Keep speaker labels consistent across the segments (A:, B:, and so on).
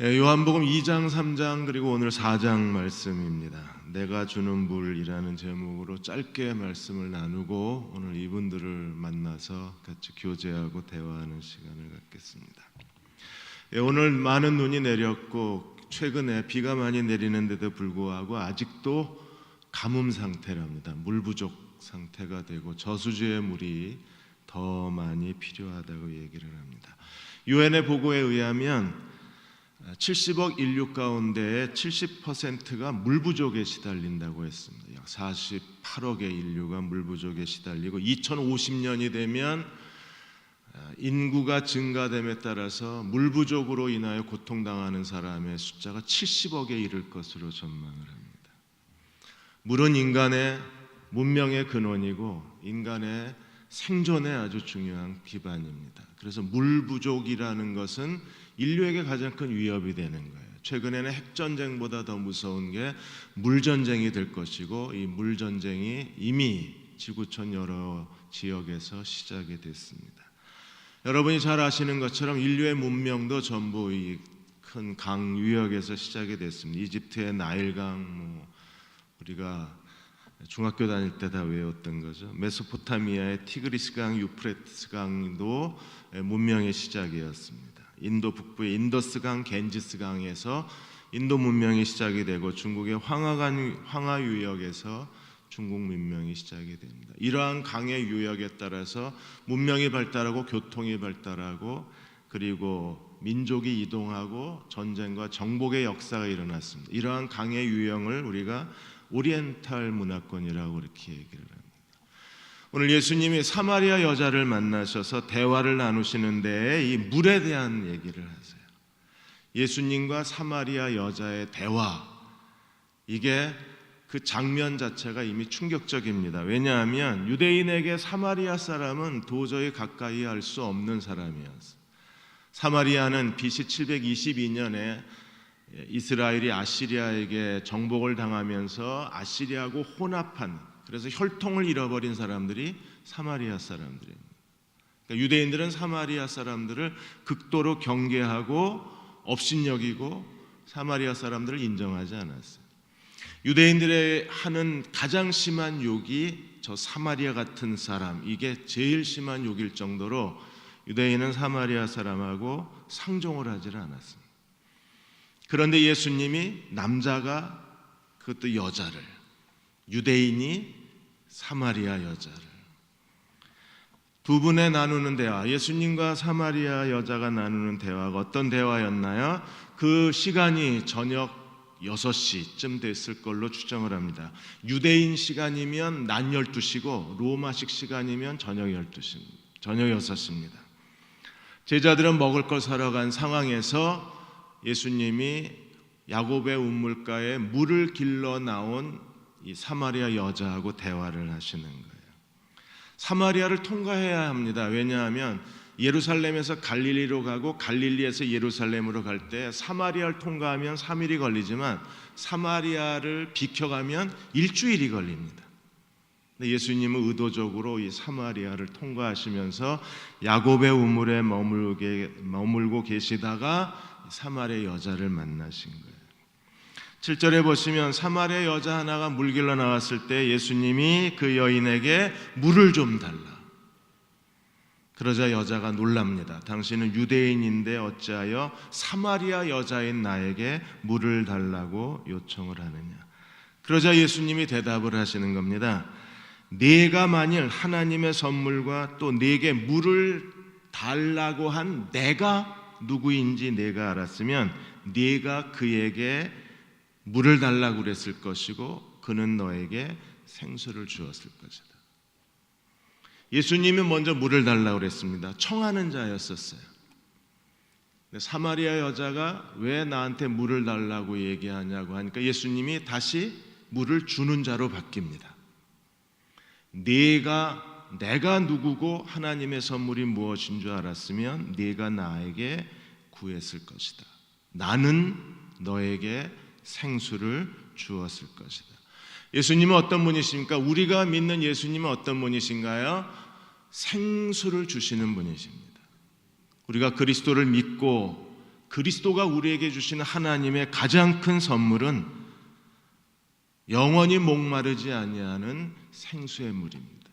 A: 요한복음 2장, 3장 그리고 오늘 4장 말씀입니다. 내가 주는 물이라는 제목으로 짧게 말씀을 나누고 오늘 이분들을 만나서 같이 교제하고 대화하는 시간을 갖겠습니다. 오늘 많은 눈이 내렸고 최근에 비가 많이 내리는데도 불구하고 아직도 가뭄 상태랍니다. 물 부족 상태가 되고 저수지의 물이 더 많이 필요하다고 얘기를 합니다. 유엔의 보고에 의하면 70억 인류 가운데 70%가 물 부족에 시달린다고 했습니다. 약 48억의 인류가 물 부족에 시달리고 2050년이 되면 인구가 증가됨에 따라서 물 부족으로 인하여 고통당하는 사람의 숫자가 70억에 이를 것으로 전망을 합니다. 물은 인간의 문명의 근원이고 인간의 생존에 아주 중요한 기반입니다. 그래서 물 부족이라는 것은 인류에게 가장 큰 위협이 되는 거예요. 최근에는 핵전쟁보다 더 무서운 게 물전쟁이 될 것이고 이 물전쟁이 이미 지구촌 여러 지역에서 시작이 됐습니다. 여러분이 잘 아시는 것처럼 인류의 문명도 전부 이 큰 강 유역에서 시작이 됐습니다. 이집트의 나일강, 우리가 중학교 다닐 때 다 외웠던 거죠. 메소포타미아의 티그리스강, 유프레티스강도 문명의 시작이었습니다. 인도 북부의 인더스강, 겐지스강에서 인도 문명이 시작이 되고 중국의 황하 유역에서 중국 문명이 시작이 됩니다. 이러한 강의 유역에 따라서 문명이 발달하고 교통이 발달하고 그리고 민족이 이동하고 전쟁과 정복의 역사가 일어났습니다. 이러한 강의 유형을 우리가 오리엔탈 문화권이라고 이렇게 얘기를 합니다. 오늘 예수님이 사마리아 여자를 만나셔서 대화를 나누시는데 이 물에 대한 얘기를 하세요. 예수님과 사마리아 여자의 대화, 이게 그 장면 자체가 이미 충격적입니다. 왜냐하면 유대인에게 사마리아 사람은 도저히 가까이 할 수 없는 사람이었어요. 사마리아는 BC 722년에 이스라엘이 아시리아에게 정복을 당하면서 아시리아하고 혼합한, 그래서 혈통을 잃어버린 사람들이 사마리아 사람들입니다. 그러니까 유대인들은 사마리아 사람들을 극도로 경계하고 업신여기고 사마리아 사람들을 인정하지 않았어요. 유대인들의 하는 가장 심한 욕이 저 사마리아 같은 사람, 이게 제일 심한 욕일 정도로 유대인은 사마리아 사람하고 상종을 하지 않았습니다. 그런데 예수님이 남자가, 그것도 여자를, 유대인이 사마리아 여자를, 두 분의 나누는 대화, 예수님과 사마리아 여자가 나누는 대화가 어떤 대화였나요? 그 시간이 저녁 6시쯤 됐을 걸로 추정을 합니다. 유대인 시간이면 낮 12시고 로마식 시간이면 저녁 12시입니다. 저녁 6시입니다. 제자들은 먹을 걸 사러 간 상황에서 예수님이 야곱의 우물가에 물을 길러 나온 이 사마리아 여자하고 대화를 하시는 거예요. 사마리아를 통과해야 합니다. 왜냐하면 예루살렘에서 갈릴리로 가고 갈릴리에서 예루살렘으로 갈 때 사마리아를 통과하면 3일이 걸리지만 사마리아를 비켜가면 일주일이 걸립니다. 근데 예수님은 의도적으로 이 사마리아를 통과하시면서 야곱의 우물에 머물고 계시다가 사마리아 여자를 만나신 거예요. 7절에 보시면 사마리아 여자 하나가 물 길러 나왔을 때 예수님이 그 여인에게 물을 좀 달라. 그러자 여자가 놀랍니다. 당신은 유대인인데 어찌하여 사마리아 여자인 나에게 물을 달라고 요청을 하느냐. 그러자 예수님이 대답을 하시는 겁니다. 네가 만일 하나님의 선물과 또 네게 물을 달라고 한 내가 누구인지 네가 알았으면 네가 그에게 물을 달라고 그랬을 것이고 그는 너에게 생수를 주었을 것이다. 예수님이 먼저 물을 달라고 그랬습니다. 청하는 자였었어요. 사마리아 여자가 왜 나한테 물을 달라고 얘기하냐고 하니까 예수님이 다시 물을 주는 자로 바뀝니다. 내가 누구고 하나님의 선물이 무엇인 줄 알았으면 네가 나에게 구했을 것이다. 나는 너에게 생수를 주었을 것이다. 예수님은 어떤 분이십니까? 우리가 믿는 예수님은 어떤 분이신가요? 생수를 주시는 분이십니다. 우리가 그리스도를 믿고 그리스도가 우리에게 주시는 하나님의 가장 큰 선물은 영원히 목마르지 아니하는 생수의 물입니다.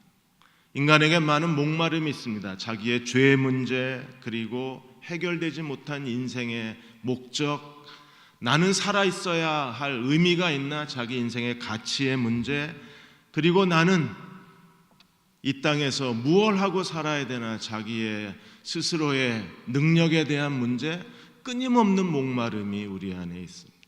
A: 인간에게 많은 목마름이 있습니다. 자기의 죄의 문제, 그리고 해결되지 못한 인생의 목적, 나는 살아있어야 할 의미가 있나, 자기 인생의 가치의 문제, 그리고 나는 이 땅에서 무엇을 하고 살아야 되나, 자기의 스스로의 능력에 대한 문제, 끊임없는 목마름이 우리 안에 있습니다.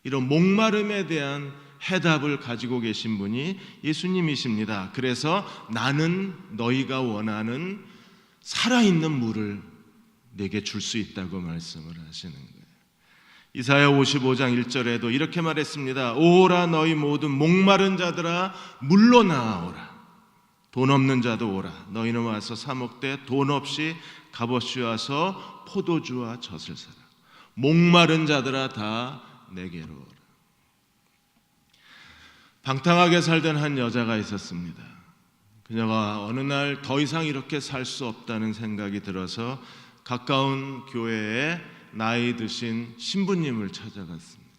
A: 이런 목마름에 대한 해답을 가지고 계신 분이 예수님이십니다. 그래서 나는 너희가 원하는 살아있는 물을 내게 줄 수 있다고 말씀을 하시는 거예요. 이사야 55장 1절에도 이렇게 말했습니다. 오라 너희 모든 목마른 자들아 물로 나아오라. 돈 없는 자도 오라. 너희는 와서 사 먹되 돈 없이 값없이 와서 포도주와 젖을 사라. 목마른 자들아 다 내게로 오라. 방탕하게 살던 한 여자가 있었습니다. 그녀가 어느 날 더 이상 이렇게 살 수 없다는 생각이 들어서 가까운 교회에 나이 드신 신부님을 찾아갔습니다.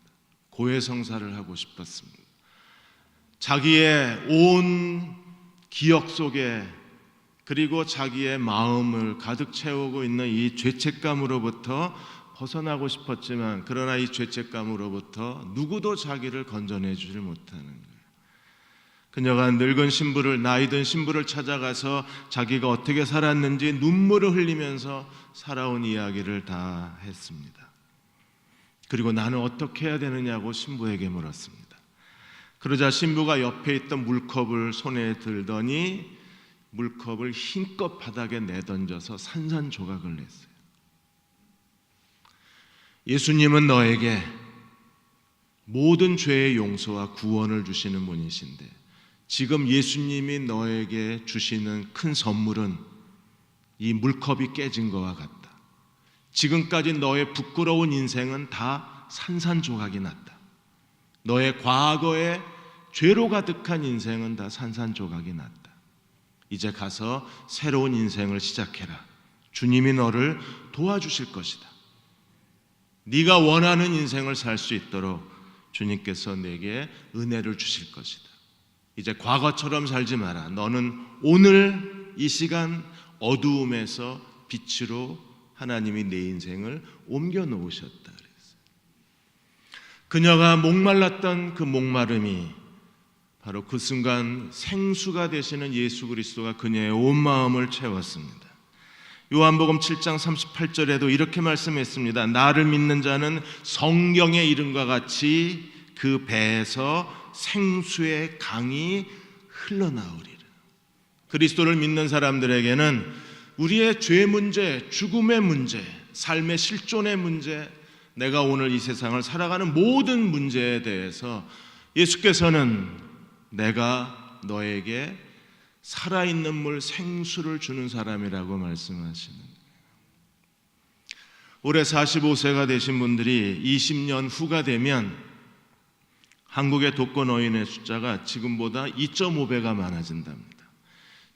A: 고해성사를 하고 싶었습니다. 자기의 온 기억 속에, 그리고 자기의 마음을 가득 채우고 있는 이 죄책감으로부터 벗어나고 싶었지만, 그러나 이 죄책감으로부터 누구도 자기를 건져내 주지 못하는 거예요. 그녀가 늙은 신부를, 나이 든 신부를 찾아가서 자기가 어떻게 살았는지 눈물을 흘리면서 살아온 이야기를 다 했습니다. 그리고 나는 어떻게 해야 되느냐고 신부에게 물었습니다. 그러자 신부가 옆에 있던 물컵을 손에 들더니 물컵을 힘껏 바닥에 내던져서 산산조각을 냈어요. 예수님은 너에게 모든 죄의 용서와 구원을 주시는 분이신데, 지금 예수님이 너에게 주시는 큰 선물은 이 물컵이 깨진 것과 같다. 지금까지 너의 부끄러운 인생은 다 산산조각이 났다. 너의 과거의 죄로 가득한 인생은 다 산산조각이 났다. 이제 가서 새로운 인생을 시작해라. 주님이 너를 도와주실 것이다. 네가 원하는 인생을 살 수 있도록 주님께서 내게 은혜를 주실 것이다. 이제 과거처럼 살지 마라. 너는 오늘 이 시간 어두움에서 빛으로 하나님이 내 인생을 옮겨 놓으셨다 그랬어요. 그녀가 목말랐던 그 목마름이 바로 그 순간 생수가 되시는 예수 그리스도가 그녀의 온 마음을 채웠습니다. 요한복음 7장 38절에도 이렇게 말씀했습니다. 나를 믿는 자는 성경의 이름과 같이 그 배에서 생수의 강이 흘러나오리라. 그리스도를 믿는 사람들에게는 우리의 죄 문제, 죽음의 문제, 삶의 실존의 문제, 내가 오늘 이 세상을 살아가는 모든 문제에 대해서 예수께서는 내가 너에게 살아있는 물 생수를 주는 사람이라고 말씀하시는 거예요. 올해 45세가 되신 분들이 20년 후가 되면 한국의 독거노인의 숫자가 지금보다 2.5배가 많아진답니다.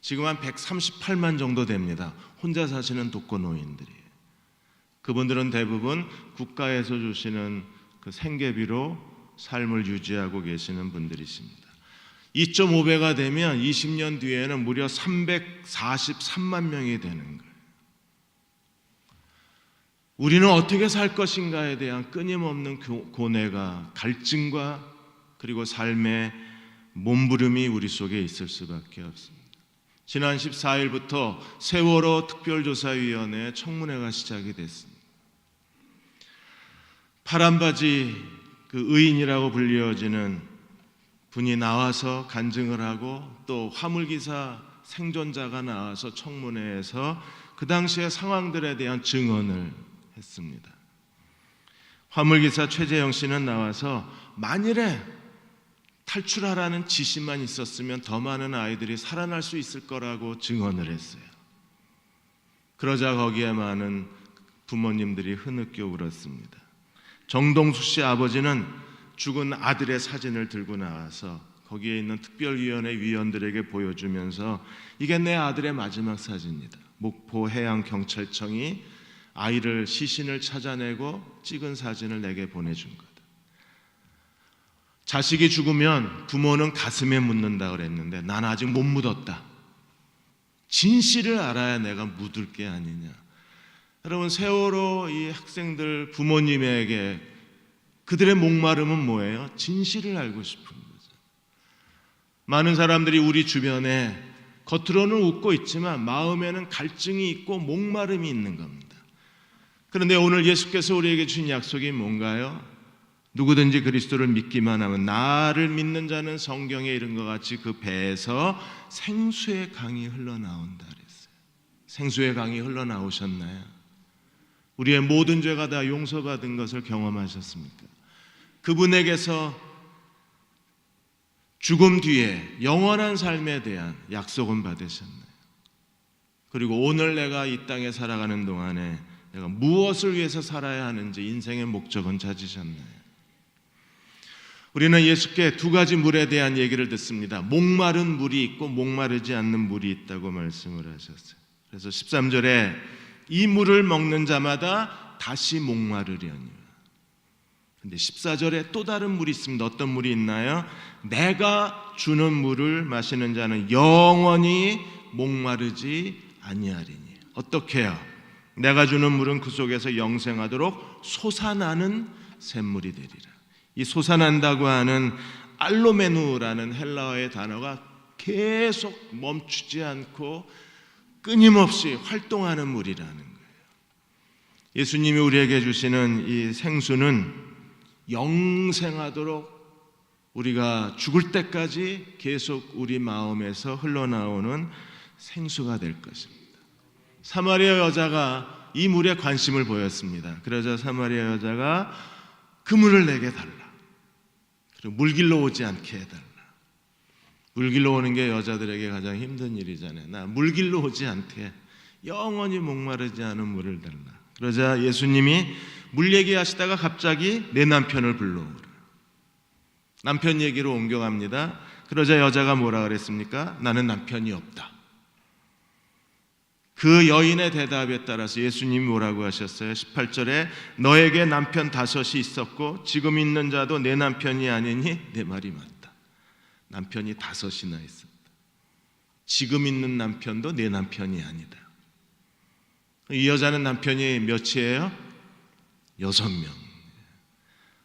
A: 지금 한 138만 정도 됩니다. 혼자 사시는 독거노인들이에요. 그분들은 대부분 국가에서 주시는 그 생계비로 삶을 유지하고 계시는 분들이십니다. 2.5배가 되면 20년 뒤에는 무려 343만 명이 되는 거예요. 우리는 어떻게 살 것인가에 대한 끊임없는 고뇌가, 갈증과 그리고 삶의 몸부림이 우리 속에 있을 수밖에 없습니다. 지난 14일부터 세월호 특별조사위원회 청문회가 시작이 됐습니다. 파란바지 그 의인이라고 불리어지는 분이 나와서 간증을 하고, 또 화물기사 생존자가 나와서 청문회에서 그 당시의 상황들에 대한 증언을 했습니다. 화물기사 최재영 씨는 나와서 만일에 탈출하라는 지시만 있었으면 더 많은 아이들이 살아날 수 있을 거라고 증언을 했어요. 그러자 거기에 많은 부모님들이 흐느껴 울었습니다. 정동수 씨 아버지는 죽은 아들의 사진을 들고 나와서 거기에 있는 특별위원회 위원들에게 보여주면서 이게 내 아들의 마지막 사진이다. 목포해양경찰청이 아이를 시신을 찾아내고 찍은 사진을 내게 보내준 거다. 자식이 죽으면 부모는 가슴에 묻는다 그랬는데 난 아직 못 묻었다. 진실을 알아야 내가 묻을 게 아니냐. 여러분, 세월호 이 학생들 부모님에게 그들의 목마름은 뭐예요? 진실을 알고 싶은 거죠. 많은 사람들이 우리 주변에 겉으로는 웃고 있지만 마음에는 갈증이 있고 목마름이 있는 겁니다. 그런데 오늘 예수께서 우리에게 주신 약속이 뭔가요? 누구든지 그리스도를 믿기만 하면 나를 믿는 자는 성경에 이른 것 같이 그 배에서 생수의 강이 흘러나온다 그랬어요. 생수의 강이 흘러나오셨나요? 우리의 모든 죄가 다 용서받은 것을 경험하셨습니까? 그분에게서 죽음 뒤에 영원한 삶에 대한 약속은 받으셨나요? 그리고 오늘 내가 이 땅에 살아가는 동안에 내가 무엇을 위해서 살아야 하는지 인생의 목적은 찾으셨나요? 우리는 예수께 두 가지 물에 대한 얘기를 듣습니다. 목마른 물이 있고 목마르지 않는 물이 있다고 말씀을 하셨어요. 그래서 13절에 이 물을 먹는 자마다 다시 목마르려니. 근데 14절에 또 다른 물이 있습니다. 어떤 물이 있나요? 내가 주는 물을 마시는 자는 영원히 목마르지 아니하리니. 어떻게요? 내가 주는 물은 그 속에서 영생하도록 솟아나는 샘물이 되리라. 이 솟아난다고 하는 알로메누라는 헬라어의 단어가 계속 멈추지 않고 끊임없이 활동하는 물이라는 거예요. 예수님이 우리에게 주시는 이 생수는 영생하도록 우리가 죽을 때까지 계속 우리 마음에서 흘러나오는 생수가 될 것입니다. 사마리아 여자가 이 물에 관심을 보였습니다. 그러자 사마리아 여자가 그 물을 내게 달라. 그리고 물길로 오지 않게 해달라. 물길로 오는 게 여자들에게 가장 힘든 일이잖아요. 나 물길로 오지 않게 영원히 목마르지 않은 물을 달라. 그러자 예수님이 물 얘기하시다가 갑자기 내 남편을 불러오라. 남편 얘기로 옮겨갑니다. 그러자 여자가 뭐라 그랬습니까? 나는 남편이 없다. 그 여인의 대답에 따라서 예수님이 뭐라고 하셨어요? 18절에 너에게 남편 5이 있었고 지금 있는 자도 내 남편이 아니니 내 말이 맞다. 남편이 5이나 있었다. 지금 있는 남편도 내 남편이 아니다. 이 여자는 남편이 몇이에요? 6명.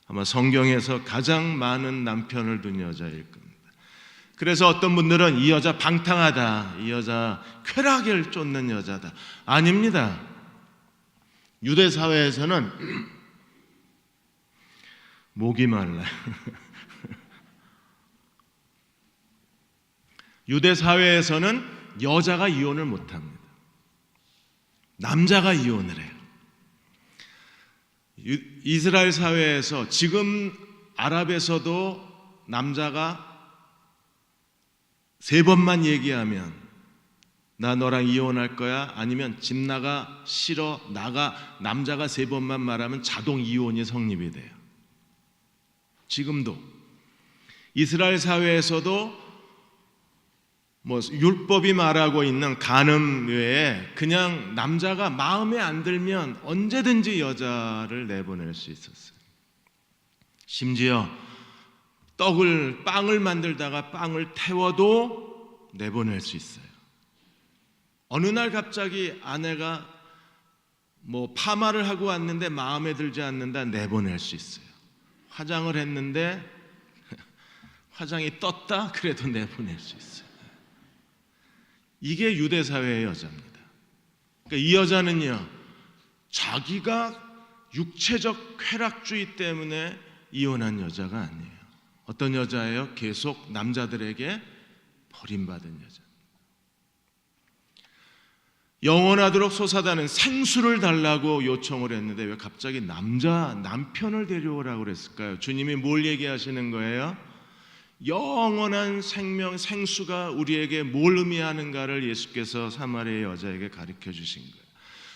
A: 아마 성경에서 가장 많은 남편을 둔 여자일 겁니다. 그래서 어떤 분들은 이 여자 방탕하다, 이 여자 쾌락을 쫓는 여자다. 아닙니다. 유대 사회에서는 목이 말라요. 유대 사회에서는 여자가 이혼을 못합니다. 남자가 이혼을 해요. 이스라엘 사회에서 지금 아랍에서도 남자가 3번만 얘기하면 나 너랑 이혼할 거야, 아니면 집 나가, 싫어, 나가, 남자가 3번만 말하면 자동 이혼이 성립이 돼요. 지금도 이스라엘 사회에서도 율법이 말하고 있는 간음 외에 그냥 남자가 마음에 안 들면 언제든지 여자를 내보낼 수 있었어요. 심지어 빵을 만들다가 빵을 태워도 내보낼 수 있어요. 어느 날 갑자기 아내가 파마를 하고 왔는데 마음에 들지 않는다, 내보낼 수 있어요. 화장을 했는데 화장이 떴다, 그래도 내보낼 수 있어요. 이게 유대 사회의 여자입니다. 그러니까 이 여자는요, 자기가 육체적 쾌락주의 때문에 이혼한 여자가 아니에요. 어떤 여자예요? 계속 남자들에게 버림받은 여자. 영원하도록 솟아나는 생수를 달라고 요청을 했는데 왜 갑자기 남편을 데려오라고 그랬을까요? 주님이 뭘 얘기하시는 거예요? 영원한 생명, 생수가 우리에게 뭘 의미하는가를 예수께서 사마리아 여자에게 가르쳐 주신 거예요.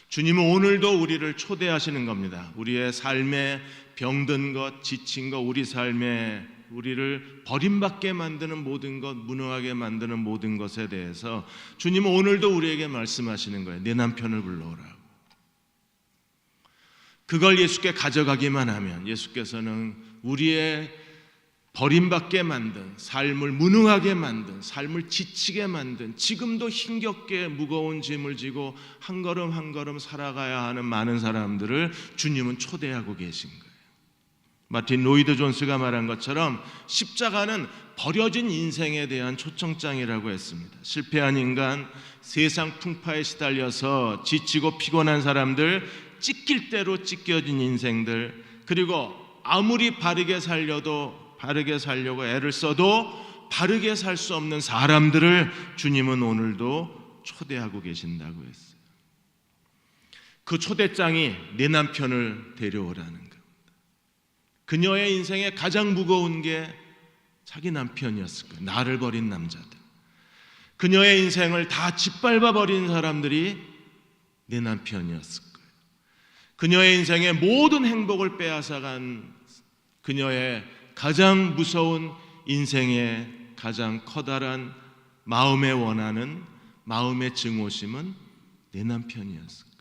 A: 주님은 오늘도 우리를 초대하시는 겁니다. 우리의 삶에 병든 것, 지친 것, 우리 삶에 우리를 버림받게 만드는 모든 것, 무능하게 만드는 모든 것에 대해서 주님은 오늘도 우리에게 말씀하시는 거예요. 내 남편을 불러오라고. 그걸 예수께 가져가기만 하면 예수께서는 우리의 버림받게 만든, 삶을 무능하게 만든, 삶을 지치게 만든, 지금도 힘겹게 무거운 짐을 지고 한 걸음 한 걸음 살아가야 하는 많은 사람들을 주님은 초대하고 계신 거예요. 마틴 로이드 존스가 말한 것처럼 십자가는 버려진 인생에 대한 초청장이라고 했습니다. 실패한 인간, 세상 풍파에 시달려서 지치고 피곤한 사람들, 찢길 대로 찢겨진 인생들, 그리고 아무리 바르게 살려고 애를 써도 바르게 살 수 없는 사람들을 주님은 오늘도 초대하고 계신다고 했어요. 그 초대장이 내 남편을 데려오라는 겁니다. 그녀의 인생에 가장 무거운 게 자기 남편이었을 거예요. 나를 버린 남자들. 그녀의 인생을 다 짓밟아 버린 사람들이 내 남편이었을 거예요. 그녀의 인생의 모든 행복을 빼앗아간 그녀의 가장 무서운 인생의 가장 커다란 마음에 원하는 마음의 증오심은 내 남편이었을 거예요.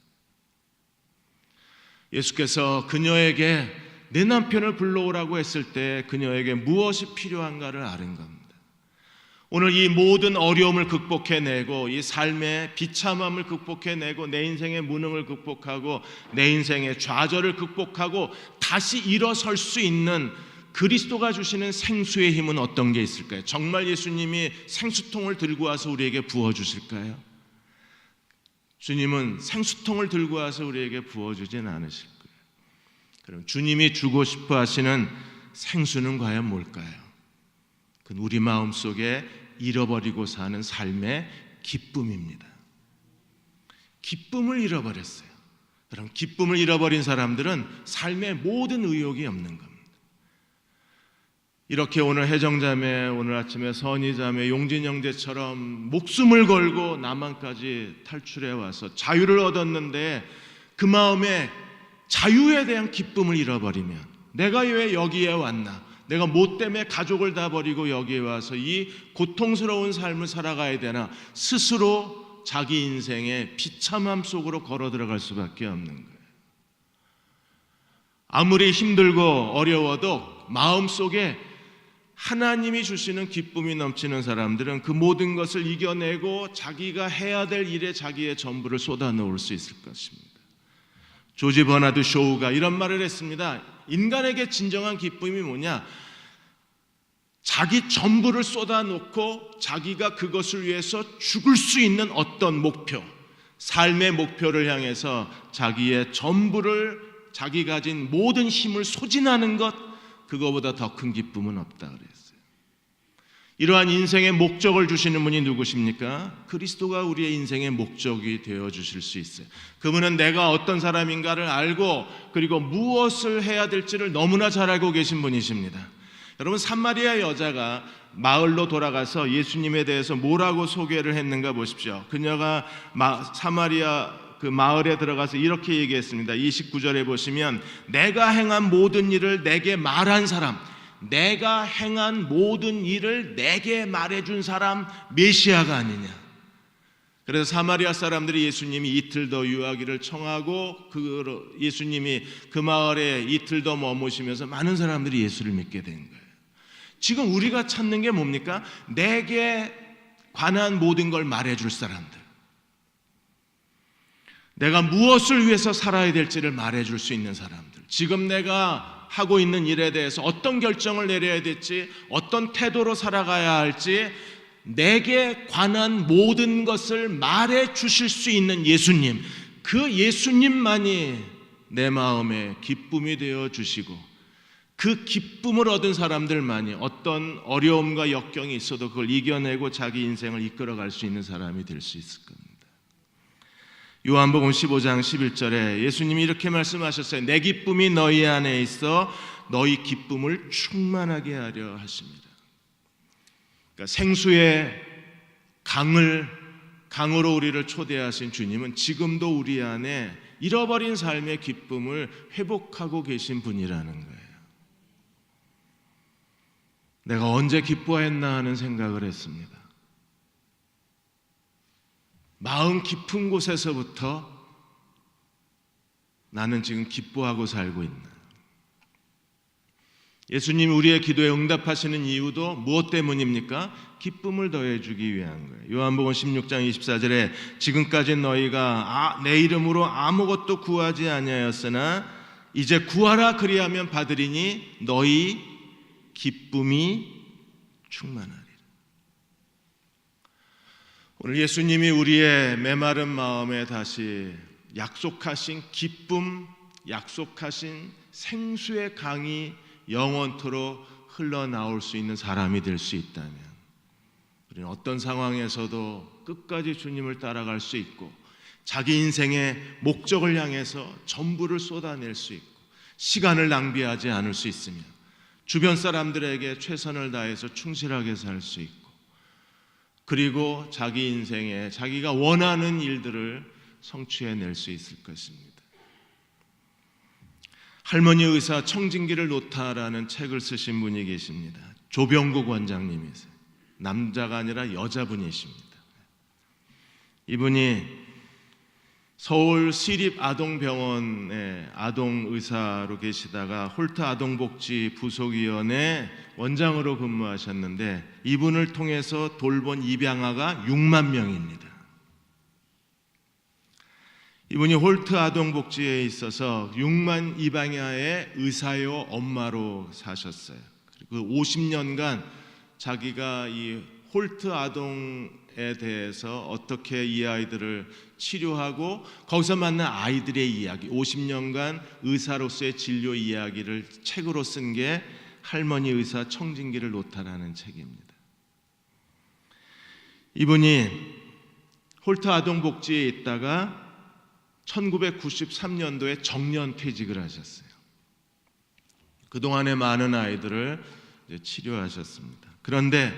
A: 예수께서 그녀에게 내 남편을 불러오라고 했을 때 그녀에게 무엇이 필요한가를 아는 겁니다. 오늘 이 모든 어려움을 극복해내고 이 삶의 비참함을 극복해내고 내 인생의 무능을 극복하고 내 인생의 좌절을 극복하고 다시 일어설 수 있는 그리스도가 주시는 생수의 힘은 어떤 게 있을까요? 정말 예수님이 생수통을 들고 와서 우리에게 부어주실까요? 주님은 생수통을 들고 와서 우리에게 부어주진 않으실 거예요. 그럼 주님이 주고 싶어 하시는 생수는 과연 뭘까요? 그건 우리 마음속에 잃어버리고 사는 삶의 기쁨입니다. 기쁨을 잃어버렸어요. 그럼 기쁨을 잃어버린 사람들은 삶의 모든 의욕이 없는 겁니다. 이렇게 오늘 혜정자매, 오늘 아침에 선희자매, 용진형제처럼 목숨을 걸고 남한까지 탈출해 와서 자유를 얻었는데 그 마음에 자유에 대한 기쁨을 잃어버리면 내가 왜 여기에 왔나? 내가 뭐 때문에 가족을 다 버리고 여기에 와서 이 고통스러운 삶을 살아가야 되나? 스스로 자기 인생의 비참함 속으로 걸어 들어갈 수밖에 없는 거예요. 아무리 힘들고 어려워도 마음속에 하나님이 주시는 기쁨이 넘치는 사람들은 그 모든 것을 이겨내고 자기가 해야 될 일에 자기의 전부를 쏟아놓을 수 있을 것입니다. 조지 버나드 쇼우가 이런 말을 했습니다. 인간에게 진정한 기쁨이 뭐냐? 자기 전부를 쏟아놓고 자기가 그것을 위해서 죽을 수 있는 어떤 목표, 삶의 목표를 향해서 자기의 전부를, 자기 가진 모든 힘을 소진하는 것, 그거보다 더 큰 기쁨은 없다 그랬어요. 이러한 인생의 목적을 주시는 분이 누구십니까? 그리스도가 우리의 인생의 목적이 되어 주실 수 있어요. 그분은 내가 어떤 사람인가를 알고 그리고 무엇을 해야 될지를 너무나 잘 알고 계신 분이십니다. 여러분, 사마리아 여자가 마을로 돌아가서 예수님에 대해서 뭐라고 소개를 했는가 보십시오. 그녀가 사마리아 그 마을에 들어가서 이렇게 얘기했습니다. 29절에 보시면 내가 행한 모든 일을 내게 말한 사람, 내가 행한 모든 일을 내게 말해준 사람 메시아가 아니냐. 그래서 사마리아 사람들이 예수님이 이틀 더 유하기를 청하고 예수님이 그 마을에 이틀 더 머무시면서 많은 사람들이 예수를 믿게 된 거예요. 지금 우리가 찾는 게 뭡니까? 내게 관한 모든 걸 말해줄 사람들, 내가 무엇을 위해서 살아야 될지를 말해줄 수 있는 사람들, 지금 내가 하고 있는 일에 대해서 어떤 결정을 내려야 될지, 어떤 태도로 살아가야 할지 내게 관한 모든 것을 말해 주실 수 있는 예수님, 그 예수님만이 내 마음에 기쁨이 되어 주시고 그 기쁨을 얻은 사람들만이 어떤 어려움과 역경이 있어도 그걸 이겨내고 자기 인생을 이끌어갈 수 있는 사람이 될 수 있을 겁니다. 요한복음 15장 11절에 예수님이 이렇게 말씀하셨어요. 내 기쁨이 너희 안에 있어 너희 기쁨을 충만하게 하려 하십니다. 그러니까 생수의 강으로 우리를 초대하신 주님은 지금도 우리 안에 잃어버린 삶의 기쁨을 회복하고 계신 분이라는 거예요. 내가 언제 기뻐했나 하는 생각을 했습니다. 마음 깊은 곳에서부터 나는 지금 기뻐하고 살고 있나? 예수님이 우리의 기도에 응답하시는 이유도 무엇 때문입니까? 기쁨을 더해주기 위한 거예요. 요한복음 16장 24절에 지금까지 너희가 내 이름으로 아무것도 구하지 아니하였으나 이제 구하라 그리하면 받으리니 너희 기쁨이 충만하리라. 오늘 예수님이 우리의 메마른 마음에 다시 약속하신 기쁨, 약속하신 생수의 강이 영원토록 흘러나올 수 있는 사람이 될 수 있다면 우리는 어떤 상황에서도 끝까지 주님을 따라갈 수 있고 자기 인생의 목적을 향해서 전부를 쏟아낼 수 있고 시간을 낭비하지 않을 수 있으며 주변 사람들에게 최선을 다해서 충실하게 살 수 있고 그리고 자기 인생에 자기가 원하는 일들을 성취해낼 수 있을 것입니다. 할머니 의사 청진기를 놓다라는 책을 쓰신 분이 계십니다. 조병국 원장님이세요. 남자가 아니라 여자분이십니다. 이분이 서울 시립아동병원의 아동의사로 계시다가 홀트 아동복지 부속위원회 원장으로 근무하셨는데 이분을 통해서 돌본 입양아가 6만 명입니다. 이분이 홀트 아동복지에 있어서 6만 입양아의 의사요 엄마로 사셨어요. 그리고 50년간 자기가 이 홀트 아동에 대해서 어떻게 이 아이들을 치료하고 거기서 만난 아이들의 이야기, 50년간 의사로서의 진료 이야기를 책으로 쓴 게 할머니 의사 청진기를 놓다라는 책입니다. 이분이 홀트 아동복지에 있다가 1993년도에 정년퇴직을 하셨어요. 그동안에 많은 아이들을 치료하셨습니다. 그런데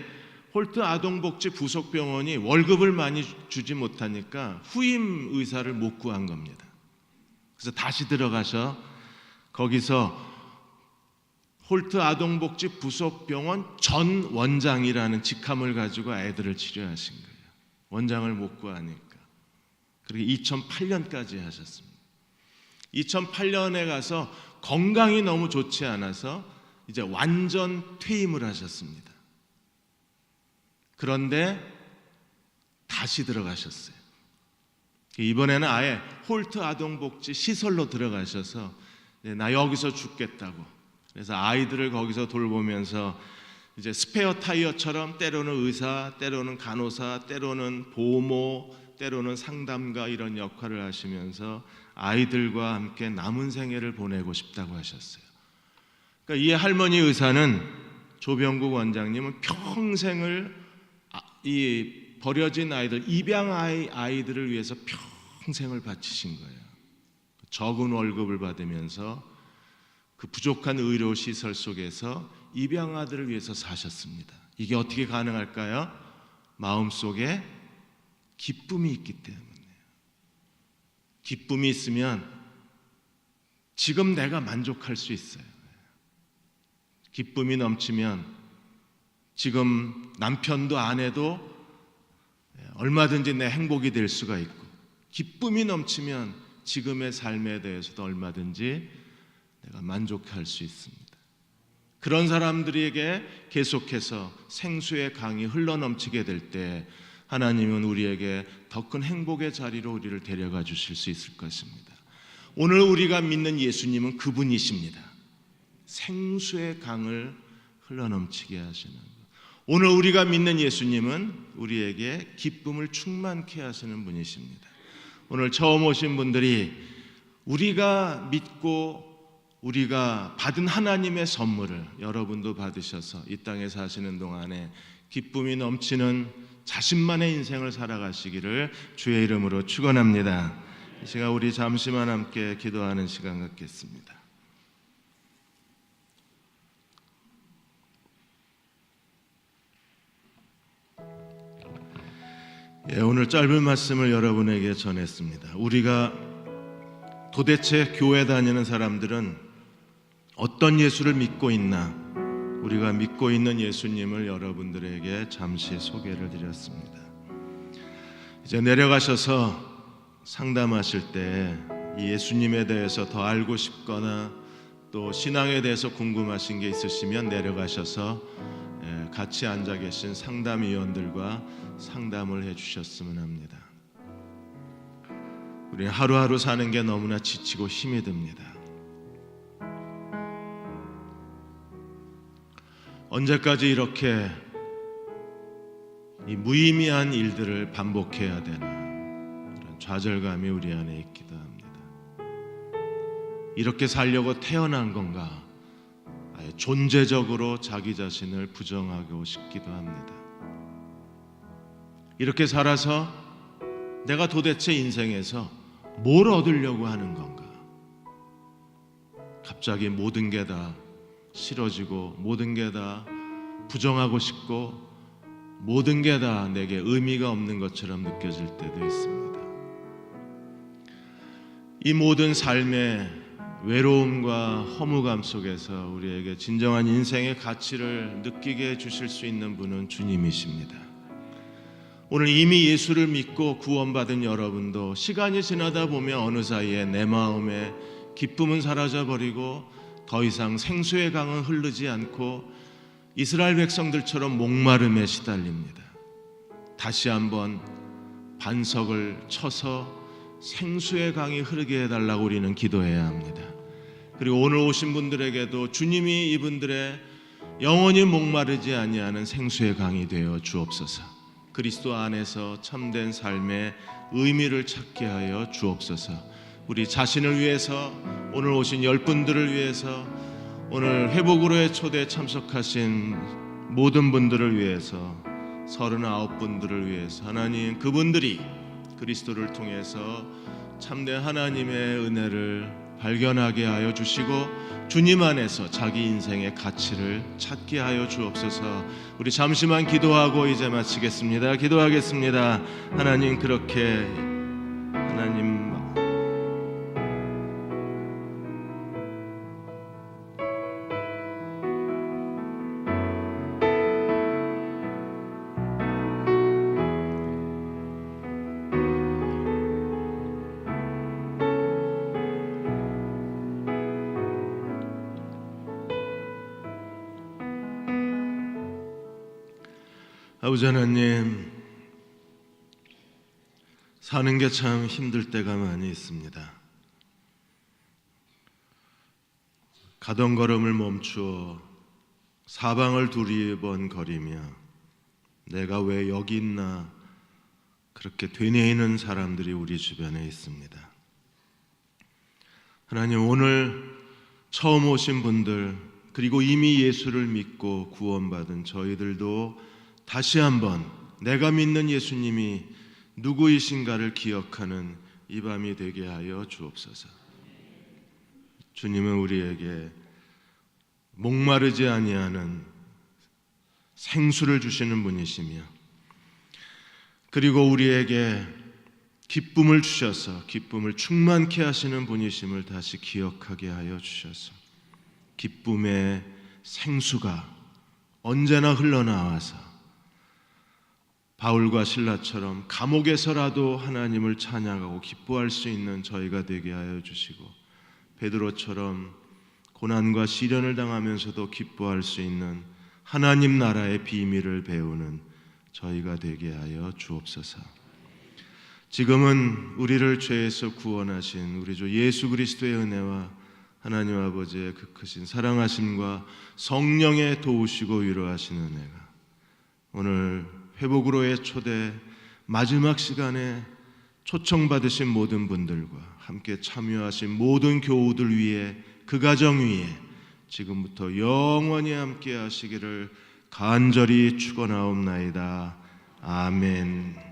A: 홀트 아동복지 부속병원이 월급을 많이 주지 못하니까 후임 의사를 못 구한 겁니다. 그래서 다시 들어가서 거기서 홀트 아동복지 부속병원 전 원장이라는 직함을 가지고 아이들을 치료하신 거예요. 원장을 못 구하니까. 그리고 2008년까지 하셨습니다. 2008년에 가서 건강이 너무 좋지 않아서 이제 완전 퇴임을 하셨습니다. 그런데 다시 들어가셨어요. 이번에는 아예 홀트 아동복지 시설로 들어가셔서 나 여기서 죽겠다고. 그래서 아이들을 거기서 돌보면서 이제 스페어 타이어처럼 때로는 의사, 때로는 간호사, 때로는 보모, 때로는 상담가 이런 역할을 하시면서 아이들과 함께 남은 생애를 보내고 싶다고 하셨어요. 그러니까 이 할머니 의사는 조병국 원장님은 평생을 이 버려진 아이들, 입양 아이들을 위해서 평생을 바치신 거예요. 적은 월급을 받으면서 그 부족한 의료 시설 속에서 입양 아들을 위해서 사셨습니다. 이게 어떻게 가능할까요? 마음속에 기쁨이 있기 때문이에요. 기쁨이 있으면 지금 내가 만족할 수 있어요. 기쁨이 넘치면 지금 남편도 아내도 얼마든지 내 행복이 될 수가 있고, 기쁨이 넘치면 지금의 삶에 대해서도 얼마든지 내가 만족할 수 있습니다. 그런 사람들에게 계속해서 생수의 강이 흘러넘치게 될 때 하나님은 우리에게 더 큰 행복의 자리로 우리를 데려가 주실 수 있을 것입니다. 오늘 우리가 믿는 예수님은 그분이십니다. 생수의 강을 흘러넘치게 하시는 것. 오늘 우리가 믿는 예수님은 우리에게 기쁨을 충만케 하시는 분이십니다. 오늘 처음 오신 분들이 우리가 믿고 우리가 받은 하나님의 선물을 여러분도 받으셔서 이 땅에 사시는 동안에 기쁨이 넘치는 자신만의 인생을 살아가시기를 주의 이름으로 축원합니다. 이 시간 우리 잠시만 함께 기도하는 시간 갖겠습니다. 오늘 짧은 말씀을 여러분에게 전했습니다. 우리가 도대체 교회 다니는 사람들은 어떤 예수를 믿고 있나? 우리가 믿고 있는 예수님을 여러분들에게 잠시 소개를 드렸습니다. 이제 내려가셔서 상담하실 때 예수님에 대해서 더 알고 싶거나 또 신앙에 대해서 궁금하신 게 있으시면 내려가셔서 같이 앉아 계신 상담위원들과 상담을 해주셨으면 합니다. 우리는 하루하루 사는 게 너무나 지치고 힘이 듭니다. 언제까지 이렇게 이 무의미한 일들을 반복해야 되나, 그런 좌절감이 우리 안에 있기도 합니다. 이렇게 살려고 태어난 건가, 아예 존재적으로 자기 자신을 부정하고 싶기도 합니다. 이렇게 살아서 내가 도대체 인생에서 뭘 얻으려고 하는 건가? 갑자기 모든 게 다 싫어지고 모든 게 다 부정하고 싶고 모든 게 다 내게 의미가 없는 것처럼 느껴질 때도 있습니다. 이 모든 삶의 외로움과 허무감 속에서 우리에게 진정한 인생의 가치를 느끼게 해주실 수 있는 분은 주님이십니다. 오늘 이미 예수를 믿고 구원받은 여러분도 시간이 지나다 보면 어느 사이에 내 마음에 기쁨은 사라져버리고 더 이상 생수의 강은 흐르지 않고 이스라엘 백성들처럼 목마름에 시달립니다. 다시 한번 반석을 쳐서 생수의 강이 흐르게 해달라고 우리는 기도해야 합니다. 그리고 오늘 오신 분들에게도 주님이 이분들의 영원히 목마르지 아니하는 생수의 강이 되어 주옵소서. 그리스도 안에서 참된 삶의 의미를 찾게 하여 주옵소서. 우리 자신을 위해서, 오늘 오신 10분들을 위해서, 오늘 회복으로의 초대에 참석하신 모든 분들을 위해서, 39분들을 위해서 하나님, 그분들이 그리스도를 통해서 참된 하나님의 은혜를 발견하게 하여 주시고 주님 안에서 자기 인생의 가치를 찾게 하여 주옵소서. 우리 잠시만 기도하고 이제 마치겠습니다. 기도하겠습니다. 하나님, 그렇게 하나님 아버지 하나님, 사는 게 참 힘들 때가 많이 있습니다. 가던 걸음을 멈추어 사방을 두리번거리며 내가 왜 여기 있나 그렇게 되뇌이는 사람들이 우리 주변에 있습니다. 하나님, 오늘 처음 오신 분들, 그리고 이미 예수를 믿고 구원받은 저희들도 다시 한번 내가 믿는 예수님이 누구이신가를 기억하는 이 밤이 되게 하여 주옵소서. 주님은 우리에게 목마르지 아니하는 생수를 주시는 분이시며, 그리고 우리에게 기쁨을 주셔서 기쁨을 충만케 하시는 분이심을 다시 기억하게 하여 주셔서 기쁨의 생수가 언제나 흘러나와서 바울과 실라처럼 감옥에서라도 하나님을 찬양하고 기뻐할 수 있는 저희가 되게 하여 주시고, 베드로처럼 고난과 시련을 당하면서도 기뻐할 수 있는 하나님 나라의 비밀을 배우는 저희가 되게 하여 주옵소서. 지금은 우리를 죄에서 구원하신 우리 주 예수 그리스도의 은혜와 하나님 아버지의 그 크신 사랑하심과 성령의 도우시고 위로하시는 은혜가 오늘 회복으로의 초대 마지막 시간에 초청받으신 모든 분들과 함께 참여하신 모든 교우들 위에, 그 가정 위에 지금부터 영원히 함께 하시기를 간절히 축원하옵나이다. 아멘.